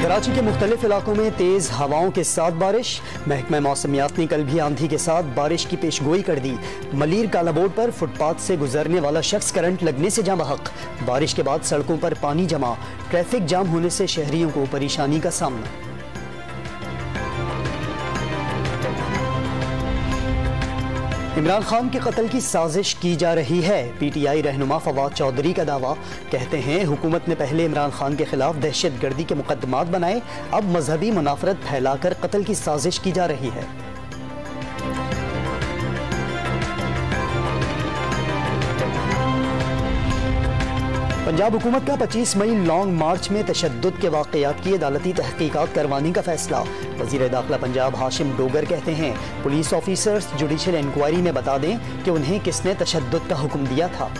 कराची के मुख्तलिफ इलाकों में तेज़ हवाओं के साथ बारिश। महकमा मौसमियात ने कल भी आंधी के साथ बारिश की पेशगोई कर दी। मलीर कालाबोर्ड पर फुटपाथ से गुजरने वाला शख्स करंट लगने से जाँ बहक। बारिश के बाद सड़कों पर पानी जमा, ट्रैफिक जाम होने से शहरियों को परेशानी का सामना। इमरान खान के कत्ल की साजिश की जा रही है। PTI रहनुमा फवाद चौधरी का दावा। कहते हैं हुकूमत ने पहले इमरान खान के खिलाफ दहशतगर्दी के मुकदमात बनाए, अब मजहबी मुनाफरत फैलाकर कत्ल की साजिश की जा रही है। पंजाब हुकूमत का 25 मई लॉन्ग मार्च में तशद्दुद के वाक़यात की अदालती तहकीकात करवाने का फैसला। वज़ीर दाखिला पंजाब हाशिम डोगर कहते हैं पुलिस ऑफिसर्स जुडिशल इंक्वायरी में बता दें कि उन्हें किसने तशद्दुद का हुक्म दिया था।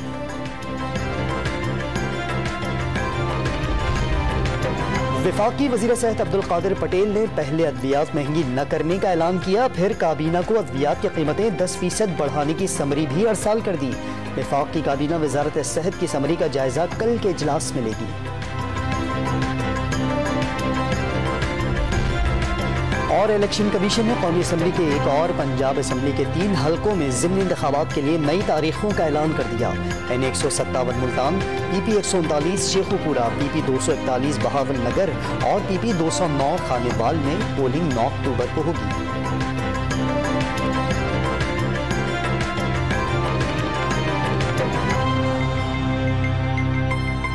वफाकी वज़ीर सेहत अब्दुल कादिर पटेल ने पहले अद्वियात महंगी न करने का ऐलान किया, फिर काबीना को अद्वियात की कीमतें 10% बढ़ाने की समरी भी अरसाल कर दी। वफाक की काबीना वज़ारत सेहत की समरी का जायजा कल के इजलास में लेगी। और इलेक्शन कमीशन ने कौमी असम्बली के एक और पंजाब असम्बली के 3 हलकों में ज़िमनी इंतखाबात के लिए नई तारीखों का ऐलान कर दिया। N157 Multan, PP 139 Sheikhupura, PP 241 Bahawal नगर और PP 209 खानेवाल में पोलिंग 9 अक्टूबर को होगी।